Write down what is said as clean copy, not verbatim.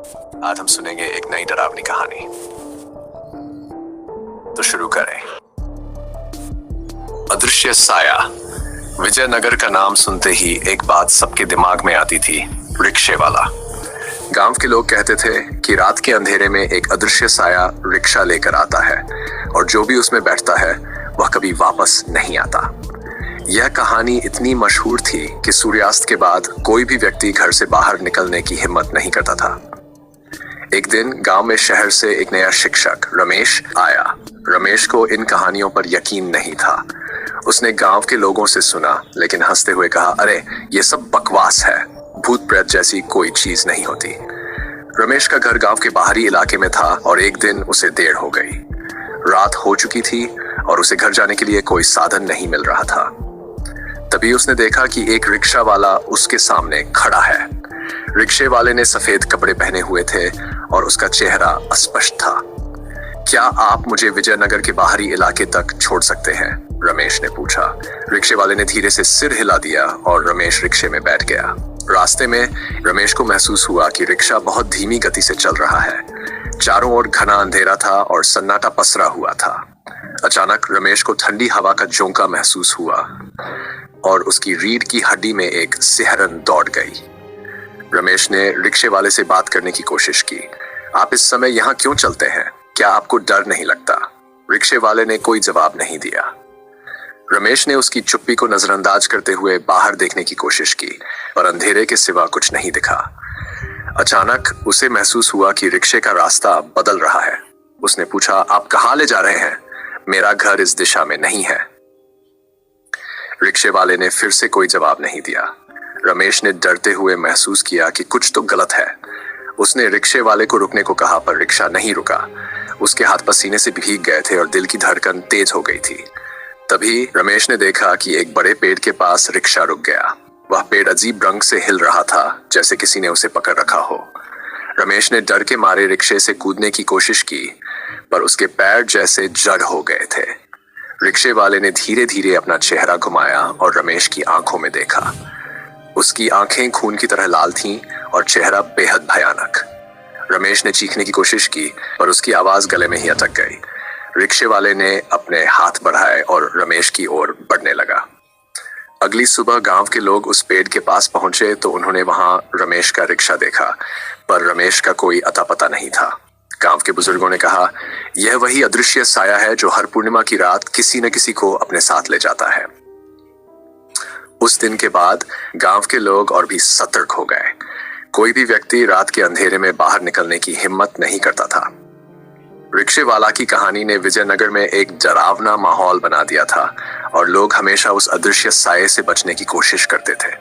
आज हम सुनेंगे एक नई डरावनी कहानी। तो शुरू करें। अदृश्य साया। विजयनगर का नाम सुनते ही एक बात सबके दिमाग में आती थी, रिक्शे वाला। गांव के लोग कहते थे कि रात के अंधेरे में एक अदृश्य साया रिक्शा लेकर आता है और जो भी उसमें बैठता है वह कभी वापस नहीं आता। यह कहानी इतनी मशहूर थी कि सूर्यास्त के बाद कोई भी व्यक्ति घर से बाहर निकलने की हिम्मत नहीं करता था। एक दिन गांव में शहर से एक नया शिक्षक रमेश आया। रमेश को इन कहानियों पर यकीन नहीं था। उसने गांव के लोगों से सुना लेकिन हंसते हुए कहा, अरे ये सब बकवास है, भूत प्रेत जैसी कोई चीज नहीं होती। रमेश का घर गांव के बाहरी इलाके में था और एक दिन उसे देर हो गई। रात हो चुकी थी और उसे घर जाने के लिए कोई साधन नहीं मिल रहा था। तभी उसने देखा कि एक रिक्शा वाला उसके सामने खड़ा है। रिक्शे वाले ने सफेद कपड़े पहने हुए थे और उसका चेहरा अस्पष्ट था। क्या आप मुझे विजयनगर के बाहरी इलाके तक छोड़ सकते हैं? रमेश ने पूछा। रिक्शे वाले ने धीरे से सिर हिला दिया और रमेश रिक्शे में बैठ गया। रास्ते में रमेश को महसूस हुआ कि रिक्शा बहुत धीमी गति से चल रहा है। चारों ओर घना अंधेरा था और सन्नाटा पसरा हुआ था। अचानक रमेश को ठंडी हवा का झोंका महसूस हुआ और उसकी रीढ़ की हड्डी में एक सिहरन दौड़ गई। रमेश ने रिक्शे वाले से बात करने की कोशिश की। आप इस समय यहाँ क्यों चलते हैं? क्या आपको डर नहीं लगता? रिक्शे वाले ने कोई जवाब नहीं दिया। रमेश ने उसकी चुप्पी को नजरअंदाज करते हुए बाहर देखने की कोशिश की पर अंधेरे के सिवा कुछ नहीं दिखा। अचानक उसे महसूस हुआ कि रिक्शे का रास्ता बदल रहा है। उसने पूछा, आप कहाँ ले जा रहे हैं? मेरा घर इस दिशा में नहीं है। रिक्शे वाले ने फिर से कोई जवाब नहीं दिया। रमेश ने डरते हुए महसूस किया कि कुछ तो गलत है। उसने रिक्शे वाले को रुकने को कहा पर रिक्शा नहीं रुका। उसके हाथ पसीने से भीग गए थे और दिल की धड़कन तेज हो गई थी। तभी रमेश ने देखा कि एक बड़े पेड़ के पास रिक्शा रुक गया। वह पेड़ अजीब रंग से हिल रहा था, जैसे किसी ने उसे पकड़ रखा हो। रमेश ने डर के मारे रिक्शे से कूदने की कोशिश की पर उसके पैर जैसे जड़ हो गए थे। रिक्शे वाले ने धीरे धीरे अपना चेहरा घुमाया और रमेश की आंखों में देखा। उसकी आंखें खून की तरह लाल थीं और चेहरा बेहद भयानक। रमेश ने चीखने की कोशिश की पर उसकी आवाज गले में ही अटक गई। रिक्शे वाले ने अपने हाथ बढ़ाए और रमेश की ओर बढ़ने लगा। अगली सुबह गांव के लोग उस पेड़ के पास पहुंचे तो उन्होंने वहां रमेश का रिक्शा देखा पर रमेश का कोई अता पता नहीं था। गांव के बुजुर्गों ने कहा, यह वही अदृश्य साया है जो हर पूर्णिमा की रात किसी न किसी को अपने साथ ले जाता है। उस दिन के बाद गांव के लोग और भी सतर्क हो गए। कोई भी व्यक्ति रात के अंधेरे में बाहर निकलने की हिम्मत नहीं करता था। रिक्शे वाला की कहानी ने विजयनगर में एक डरावना माहौल बना दिया था और लोग हमेशा उस अदृश्य साये से बचने की कोशिश करते थे।